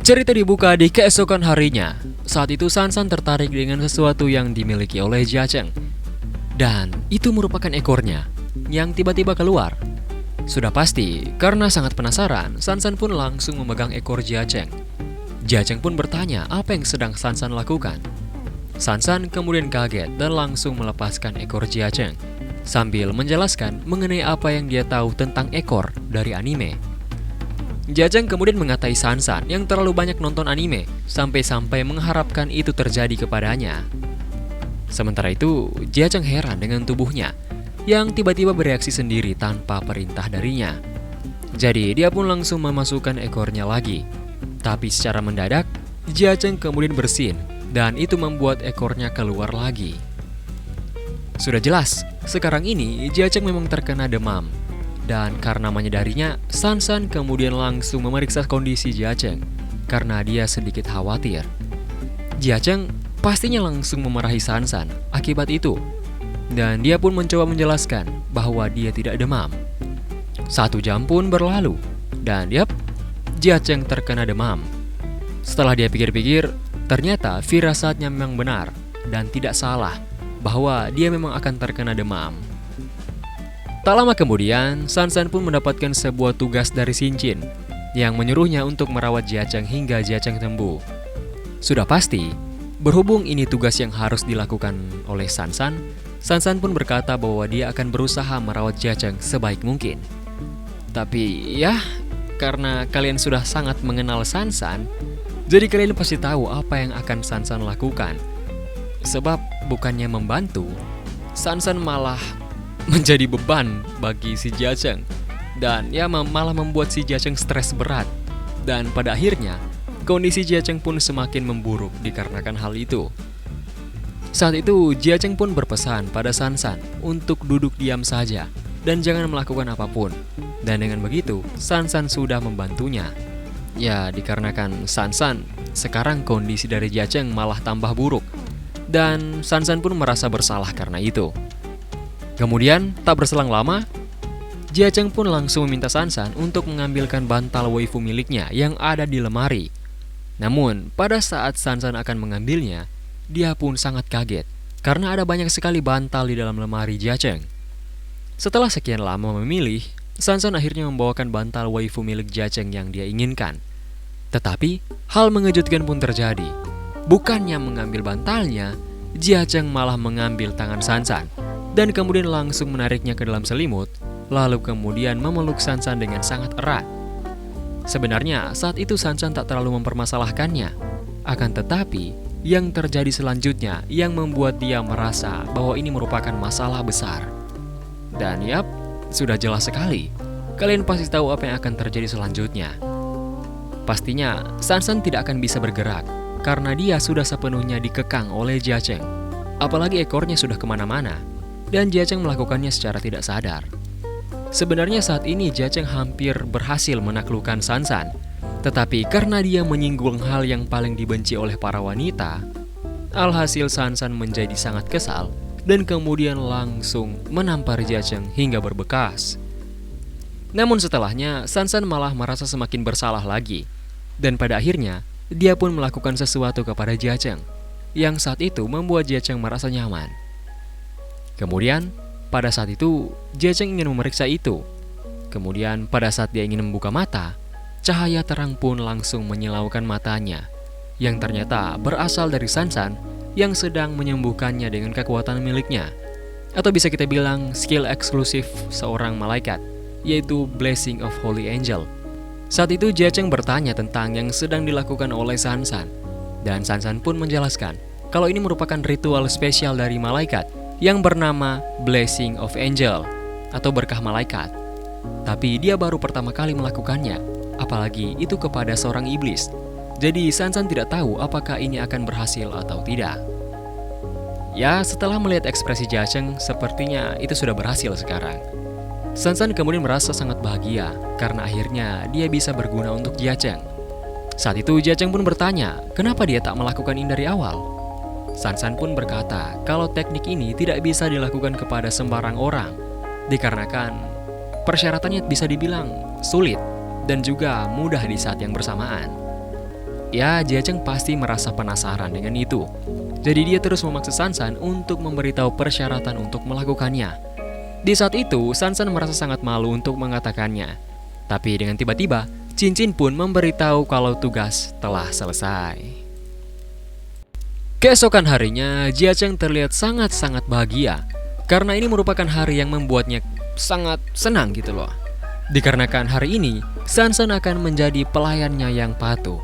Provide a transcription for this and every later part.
Cerita dibuka di keesokan harinya. Saat itu Sansan tertarik dengan sesuatu yang dimiliki oleh Jiacheng. Dan itu merupakan ekornya yang tiba-tiba keluar. Sudah pasti, karena sangat penasaran, Sansan pun langsung memegang ekor Jiacheng. Jiacheng pun bertanya apa yang sedang Sansan lakukan. Sansan kemudian kaget dan langsung melepaskan ekor Jiacheng sambil menjelaskan mengenai apa yang dia tahu tentang ekor dari anime. Jiacheng kemudian mengatai Sansan yang terlalu banyak nonton anime sampai-sampai mengharapkan itu terjadi kepadanya. Sementara itu, Jiacheng heran dengan tubuhnya yang tiba-tiba bereaksi sendiri tanpa perintah darinya. Jadi dia pun langsung memasukkan ekornya lagi. Tapi secara mendadak, Jiacheng kemudian bersin dan itu membuat ekornya keluar lagi. Sudah jelas, sekarang ini Jiacheng memang terkena demam. Dan karena menyadarinya, Sansan kemudian langsung memeriksa kondisi Jiacheng karena dia sedikit khawatir. Jiacheng pastinya langsung memarahi Sansan akibat itu. Dan dia pun mencoba menjelaskan bahwa dia tidak demam. 1 jam pun berlalu dan Jiacheng terkena demam. Setelah dia pikir-pikir, ternyata firasatnya memang benar dan tidak salah bahwa dia memang akan terkena demam. Tak lama kemudian, Sansan pun mendapatkan sebuah tugas dari Shinjin yang menyuruhnya untuk merawat Jiacheng hingga Jiacheng sembuh. Sudah pasti, berhubung ini tugas yang harus dilakukan oleh Sansan, Sansan pun berkata bahwa dia akan berusaha merawat Jiacheng sebaik mungkin. Tapi ya, karena kalian sudah sangat mengenal Sansan, jadi kalian pasti tahu apa yang akan Sansan lakukan. Sebab bukannya membantu, Sansan malah menjadi beban bagi si Jiacheng. Dan ya malah membuat si Jiacheng stres berat. Dan pada akhirnya, kondisi Jiacheng pun semakin memburuk dikarenakan hal itu. Saat itu, Jiacheng pun berpesan pada Sansan untuk duduk diam saja dan jangan melakukan apapun. Dan dengan begitu, Sansan sudah membantunya. Ya, dikarenakan Sansan, sekarang kondisi dari Jiacheng malah tambah buruk. Dan Sansan pun merasa bersalah karena itu. Kemudian, tak berselang lama, Jiacheng pun langsung meminta Sansan untuk mengambilkan bantal waifu miliknya yang ada di lemari. Namun, pada saat Sansan akan mengambilnya, dia pun sangat kaget karena ada banyak sekali bantal di dalam lemari Jiacheng. Setelah sekian lama memilih, Sansan akhirnya membawakan bantal waifu milik Jiacheng yang dia inginkan. Tetapi, hal mengejutkan pun terjadi. Bukannya mengambil bantalnya, Jiacheng malah mengambil tangan Sansan dan kemudian langsung menariknya ke dalam selimut, lalu kemudian memeluk Sansan dengan sangat erat. Sebenarnya saat itu Sansan tak terlalu mempermasalahkannya. Akan tetapi, yang terjadi selanjutnya yang membuat dia merasa bahwa ini merupakan masalah besar. Dan sudah jelas sekali. Kalian pasti tahu apa yang akan terjadi selanjutnya. Pastinya, Sansan tidak akan bisa bergerak karena dia sudah sepenuhnya dikekang oleh Jiacheng. Apalagi ekornya sudah kemana-mana. Dan Jiacheng melakukannya secara tidak sadar. Sebenarnya saat ini Jiacheng hampir berhasil menaklukkan Sansan. Tetapi karena dia menyinggung hal yang paling dibenci oleh para wanita, alhasil Sansan menjadi sangat kesal dan kemudian langsung menampar Jiacheng hingga berbekas. Namun setelahnya, Sansan malah merasa semakin bersalah lagi. Dan pada akhirnya, dia pun melakukan sesuatu kepada Jiacheng yang saat itu membuat Jiacheng merasa nyaman. Kemudian, pada saat itu, Jiacheng ingin memeriksa itu. Kemudian, pada saat dia ingin membuka mata, cahaya terang pun langsung menyilaukan matanya, yang ternyata berasal dari Sansan yang sedang menyembuhkannya dengan kekuatan miliknya. Atau bisa kita bilang skill eksklusif seorang malaikat, yaitu Blessing of Holy Angel. Saat itu Jiacheng bertanya tentang yang sedang dilakukan oleh Sansan. Dan Sansan pun menjelaskan kalau ini merupakan ritual spesial dari malaikat yang bernama Blessing of Angel atau berkah malaikat. Tapi dia baru pertama kali melakukannya, apalagi itu kepada seorang iblis. Jadi Sansan tidak tahu apakah ini akan berhasil atau tidak. Ya, setelah melihat ekspresi Jiacheng, sepertinya itu sudah berhasil sekarang. Sansan kemudian merasa sangat bahagia karena akhirnya dia bisa berguna untuk Jiacheng. Saat itu Jiacheng pun bertanya, kenapa dia tak melakukan ini dari awal? Sansan pun berkata kalau teknik ini tidak bisa dilakukan kepada sembarang orang, dikarenakan persyaratannya bisa dibilang sulit dan juga mudah di saat yang bersamaan. Ya, Jia Cheng pasti merasa penasaran dengan itu. Jadi dia terus memaksa Sansan untuk memberitahu persyaratan untuk melakukannya. Di saat itu, Sansan merasa sangat malu untuk mengatakannya. Tapi dengan tiba-tiba, cincin pun memberitahu kalau tugas telah selesai. Keesokan harinya, Jia Cheng terlihat sangat-sangat bahagia. Karena ini merupakan hari yang membuatnya sangat senang gitu loh. Dikarenakan hari ini, Sansan akan menjadi pelayannya yang patuh.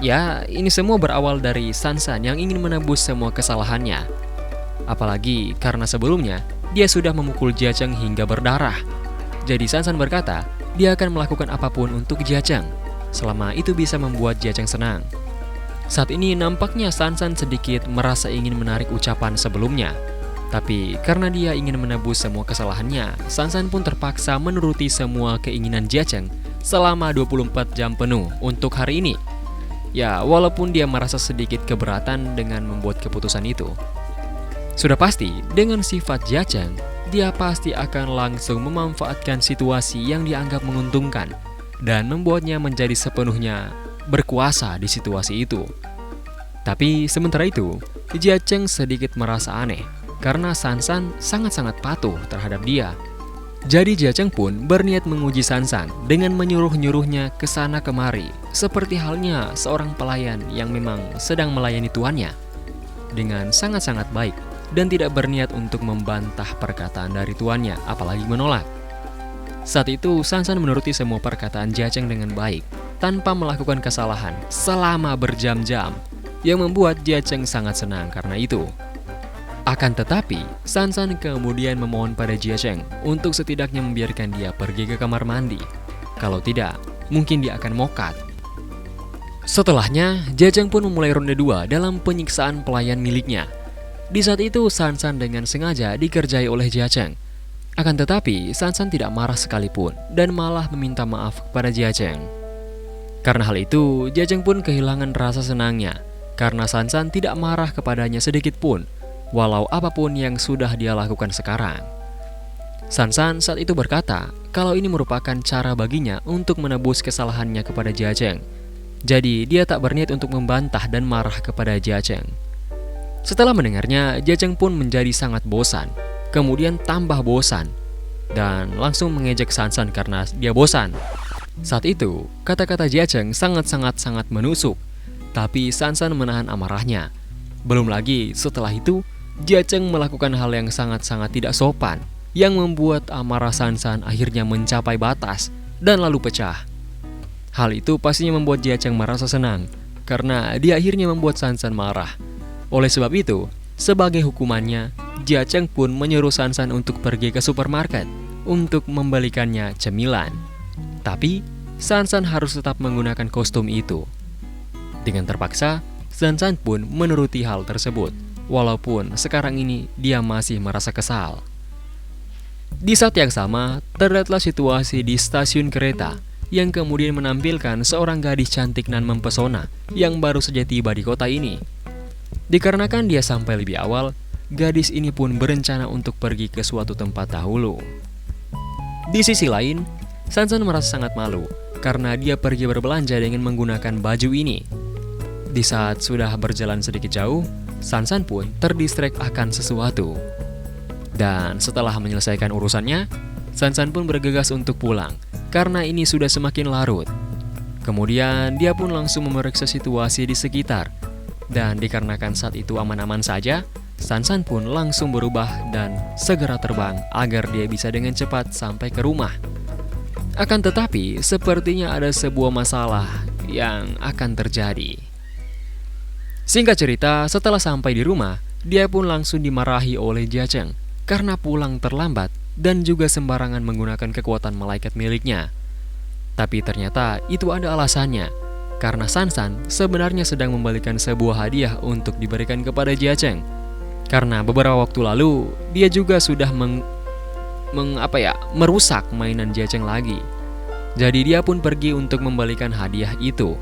Ya, ini semua berawal dari Sansan yang ingin menebus semua kesalahannya. Apalagi karena sebelumnya, dia sudah memukul Jia Cheng hingga berdarah. Jadi Sansan berkata, dia akan melakukan apapun untuk Jia Cheng, selama itu bisa membuat Jia Cheng senang. Saat ini nampaknya Sansan sedikit merasa ingin menarik ucapan sebelumnya. Tapi karena dia ingin menebus semua kesalahannya, Sansan pun terpaksa menuruti semua keinginan Jia Cheng selama 24 jam penuh untuk hari ini. Ya, walaupun dia merasa sedikit keberatan dengan membuat keputusan itu. Sudah pasti, dengan sifat Jia Cheng, dia pasti akan langsung memanfaatkan situasi yang dianggap menguntungkan dan membuatnya menjadi sepenuhnya berkuasa di situasi itu. Tapi sementara itu, Jia Cheng sedikit merasa aneh karena Sansan sangat-sangat patuh terhadap dia. Jadi Jia Cheng pun berniat menguji Sansan dengan menyuruh-nyuruhnya ke sana kemari, seperti halnya seorang pelayan yang memang sedang melayani tuannya, dengan sangat-sangat baik dan tidak berniat untuk membantah perkataan dari tuannya, apalagi menolak. Saat itu Sansan menuruti semua perkataan Jia Cheng dengan baik, tanpa melakukan kesalahan selama berjam-jam, yang membuat Jia Cheng sangat senang karena itu. Akan tetapi, Sansan kemudian memohon pada Jia Cheng untuk setidaknya membiarkan dia pergi ke kamar mandi. Kalau tidak, mungkin dia akan mokat. Setelahnya, Jia Cheng pun memulai ronde 2 dalam penyiksaan pelayan miliknya. Di saat itu, Sansan dengan sengaja dikerjai oleh Jia Cheng. Akan tetapi, Sansan tidak marah sekalipun dan malah meminta maaf kepada Jia Cheng. Karena hal itu, Jia Cheng pun kehilangan rasa senangnya karena Sansan tidak marah kepadanya sedikit pun, walau apapun yang sudah dia lakukan sekarang. Sansan saat itu berkata kalau ini merupakan cara baginya untuk menebus kesalahannya kepada Jia Cheng. Jadi dia tak berniat untuk membantah dan marah kepada Jia Cheng. Setelah mendengarnya, Jia Cheng pun menjadi sangat bosan, kemudian tambah bosan, dan langsung mengejek Sansan karena dia bosan. Saat itu, kata-kata Jia Cheng sangat-sangat menusuk, tapi Sansan menahan amarahnya. Belum lagi setelah itu, Jia Cheng melakukan hal yang sangat-sangat tidak sopan, yang membuat amarah Sansan akhirnya mencapai batas dan lalu pecah. Hal itu pastinya membuat Jia Cheng merasa senang, karena dia akhirnya membuat Sansan marah. Oleh sebab itu, sebagai hukumannya, Jia Cheng pun menyuruh Sansan untuk pergi ke supermarket untuk membelikannya cemilan. Tapi, Sansan harus tetap menggunakan kostum itu. Dengan terpaksa, Sansan pun menuruti hal tersebut, walaupun sekarang ini dia masih merasa kesal. Di saat yang sama, terlihatlah situasi di stasiun kereta yang kemudian menampilkan seorang gadis cantik dan mempesona yang baru saja tiba di kota ini. Dikarenakan dia sampai lebih awal, gadis ini pun berencana untuk pergi ke suatu tempat dahulu. Di sisi lain, Sansan merasa sangat malu karena dia pergi berbelanja dengan menggunakan baju ini. Di saat sudah berjalan sedikit jauh, Sansan pun terdistrek akan sesuatu. Dan setelah menyelesaikan urusannya, Sansan pun bergegas untuk pulang karena ini sudah semakin larut. Kemudian dia pun langsung memeriksa situasi di sekitar. Dan dikarenakan saat itu aman-aman saja, Sansan pun langsung berubah dan segera terbang agar dia bisa dengan cepat sampai ke rumah. Akan tetapi, sepertinya ada sebuah masalah yang akan terjadi. Singkat cerita, setelah sampai di rumah, dia pun langsung dimarahi oleh Jia Cheng karena pulang terlambat dan juga sembarangan menggunakan kekuatan malaikat miliknya. Tapi ternyata itu ada alasannya, karena Sansan sebenarnya sedang memberikan sebuah hadiah untuk diberikan kepada Jia Cheng. Karena beberapa waktu lalu, dia juga sudah merusak mainan Jia Cheng lagi. Jadi dia pun pergi untuk membalikan hadiah itu.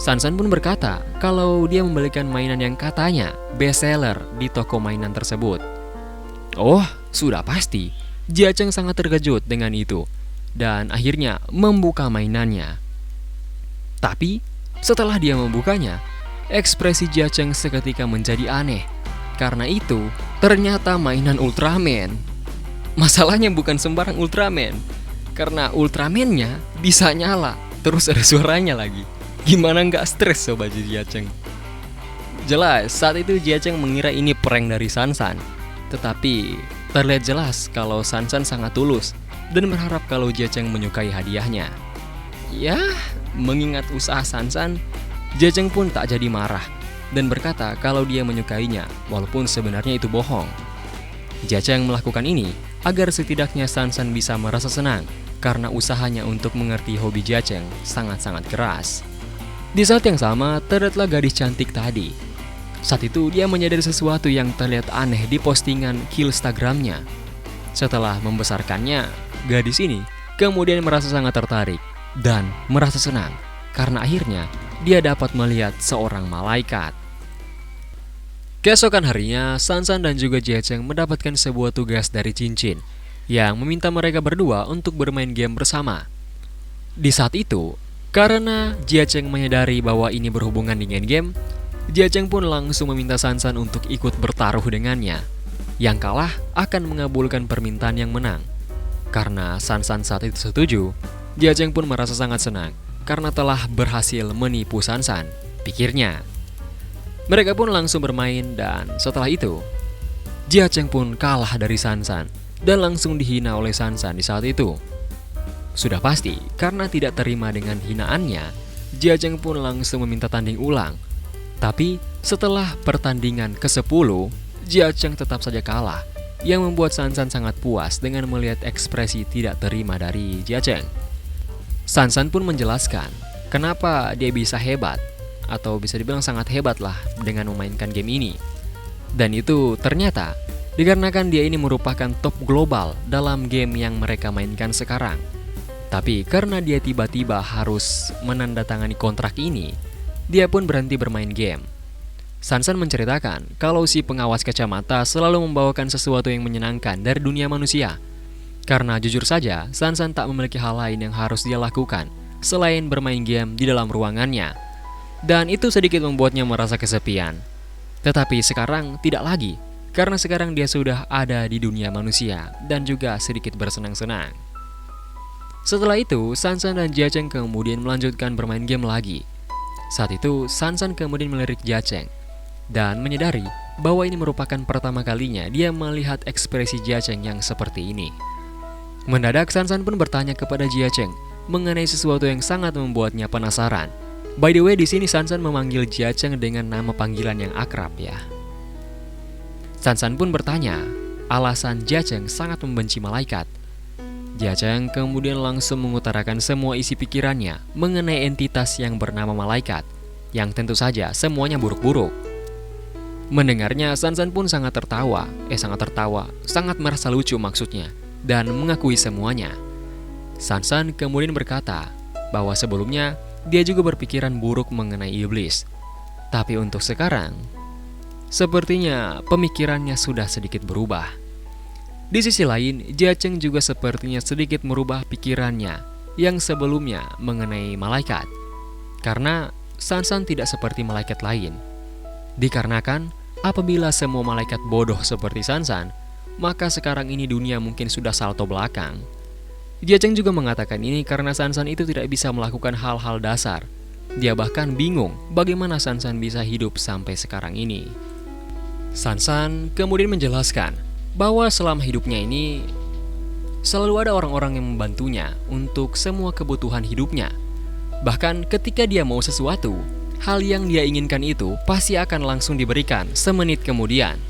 Sansan pun berkata kalau dia membelikan mainan yang katanya bestseller di toko mainan tersebut. Oh, sudah pasti. Jia Cheng sangat terkejut dengan itu dan akhirnya membuka mainannya. Tapi setelah dia membukanya, ekspresi Jia Cheng seketika menjadi aneh. Karena itu ternyata mainan Ultraman. Masalahnya bukan sembarang Ultraman, karena Ultraman-nya bisa nyala, terus ada suaranya lagi. Gimana nggak stres sobat Jia Cheng? Jelas saat itu Jia Cheng mengira ini prank dari Sansan. Tetapi terlihat jelas kalau Sansan sangat tulus dan berharap kalau Jia Cheng menyukai hadiahnya. Ya, mengingat usaha Sansan, Jia Cheng pun tak jadi marah dan berkata kalau dia menyukainya walaupun sebenarnya itu bohong. Jia Cheng melakukan ini agar setidaknya Sansan bisa merasa senang karena usahanya untuk mengerti hobi Jia Cheng sangat-sangat keras. Di saat yang sama, terlihatlah gadis cantik tadi. Saat itu dia menyadari sesuatu yang terlihat aneh di postingan Instagramnya. Setelah membesarkannya, gadis ini kemudian merasa sangat tertarik dan merasa senang karena akhirnya dia dapat melihat seorang malaikat. Keesokan harinya, Sansan dan juga Jia Cheng mendapatkan sebuah tugas dari Cincin yang meminta mereka berdua untuk bermain game bersama. Di saat itu, karena Jia Cheng menyadari bahwa ini berhubungan dengan game, Jia Cheng pun langsung meminta Sansan untuk ikut bertaruh dengannya. Yang kalah akan mengabulkan permintaan yang menang. Karena Sansan saat itu setuju, Jia Cheng pun merasa sangat senang karena telah berhasil menipu Sansan, pikirnya. Mereka pun langsung bermain dan setelah itu, Jia Cheng pun kalah dari Sansan dan langsung dihina oleh Sansan di saat itu. Sudah pasti, karena tidak terima dengan hinaannya, Jia Cheng pun langsung meminta tanding ulang. Tapi setelah pertandingan ke-10, Jia Cheng tetap saja kalah, yang membuat Sansan sangat puas dengan melihat ekspresi tidak terima dari Jia Cheng. Sansan pun menjelaskan kenapa dia bisa hebat, atau bisa dibilang sangat hebat lah dengan memainkan game ini. Dan itu ternyata dikarenakan dia ini merupakan top global dalam game yang mereka mainkan sekarang. Tapi karena dia tiba-tiba harus menandatangani kontrak ini, dia pun berhenti bermain game. Sansan menceritakan kalau si pengawas kacamata selalu membawakan sesuatu yang menyenangkan dari dunia manusia. Karena jujur saja, Sansan tak memiliki hal lain yang harus dia lakukan selain bermain game di dalam ruangannya. Dan itu sedikit membuatnya merasa kesepian. Tetapi sekarang tidak lagi, karena sekarang dia sudah ada di dunia manusia dan juga sedikit bersenang-senang. Setelah itu, Sansan dan Jia Cheng kemudian melanjutkan bermain game lagi. Saat itu, Sansan kemudian melirik Jia Cheng dan menyadari bahwa ini merupakan pertama kalinya dia melihat ekspresi Jia Cheng yang seperti ini. Mendadak, Sansan pun bertanya kepada Jia Cheng mengenai sesuatu yang sangat membuatnya penasaran. By the way, di sini Sansan memanggil Jia Cheng dengan nama panggilan yang akrab ya. Sansan pun bertanya alasan Jia Cheng sangat membenci malaikat. Jia Cheng kemudian langsung mengutarakan semua isi pikirannya mengenai entitas yang bernama malaikat, yang tentu saja semuanya buruk-buruk. Mendengarnya, Sansan pun sangat merasa lucu maksudnya, dan mengakui semuanya. Sansan kemudian berkata bahwa sebelumnya dia juga berpikiran buruk mengenai iblis. Tapi untuk sekarang, sepertinya pemikirannya sudah sedikit berubah. Di sisi lain, Jia Cheng juga sepertinya sedikit merubah pikirannya yang sebelumnya mengenai malaikat. Karena Sansan tidak seperti malaikat lain. Dikarenakan apabila semua malaikat bodoh seperti Sansan, maka sekarang ini dunia mungkin sudah salto belakang. Jia Cheng juga mengatakan ini karena Sansan itu tidak bisa melakukan hal-hal dasar. Dia bahkan bingung bagaimana Sansan bisa hidup sampai sekarang ini. Sansan kemudian menjelaskan bahwa selama hidupnya ini selalu ada orang-orang yang membantunya untuk semua kebutuhan hidupnya. Bahkan ketika dia mau sesuatu, hal yang dia inginkan itu pasti akan langsung diberikan semenit kemudian.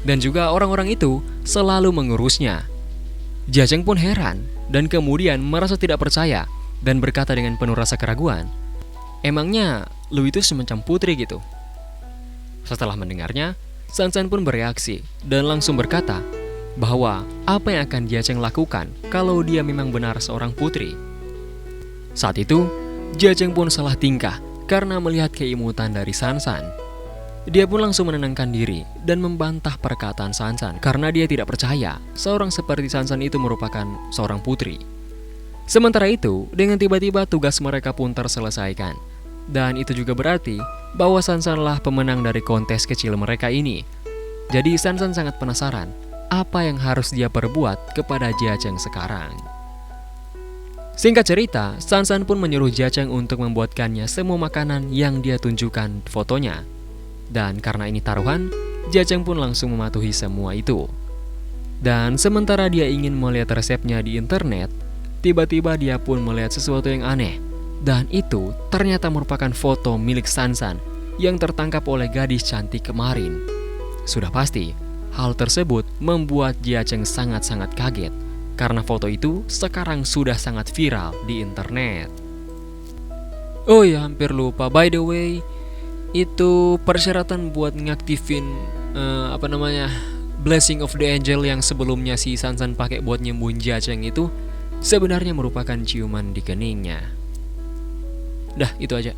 Dan juga orang-orang itu selalu mengurusnya. Jia Cheng pun heran dan kemudian merasa tidak percaya dan berkata dengan penuh rasa keraguan, "Emangnya lu itu semacam putri gitu?" Setelah mendengarnya, Sansan pun bereaksi dan langsung berkata bahwa apa yang akan Jia Cheng lakukan kalau dia memang benar seorang putri. Saat itu, Jia Cheng pun salah tingkah karena melihat keimutan dari Sansan. Dia pun langsung menenangkan diri dan membantah perkataan Sansan karena dia tidak percaya seorang seperti Sansan itu merupakan seorang putri. Sementara itu, dengan tiba-tiba tugas mereka pun terselesaikan. Dan itu juga berarti bahwa Sansanlah pemenang dari kontes kecil mereka ini. Jadi Sansan sangat penasaran apa yang harus dia perbuat kepada Jiacheng sekarang. Singkat cerita, Sansan pun menyuruh Jiacheng untuk membuatkannya semua makanan yang dia tunjukkan fotonya. Dan karena ini taruhan, Jiacheng pun langsung mematuhi semua itu. Dan sementara dia ingin melihat resepnya di internet, tiba-tiba dia pun melihat sesuatu yang aneh. Dan itu ternyata merupakan foto milik Sansan yang tertangkap oleh gadis cantik kemarin. Sudah pasti, hal tersebut membuat Jiacheng sangat-sangat kaget karena foto itu sekarang sudah sangat viral di internet. Oh ya, hampir lupa. By the way, itu persyaratan buat ngaktifin Blessing of the Angel yang sebelumnya si Sansan pakai buat nyembuhin Jiacheng itu sebenarnya merupakan ciuman di keningnya. Dah, itu aja.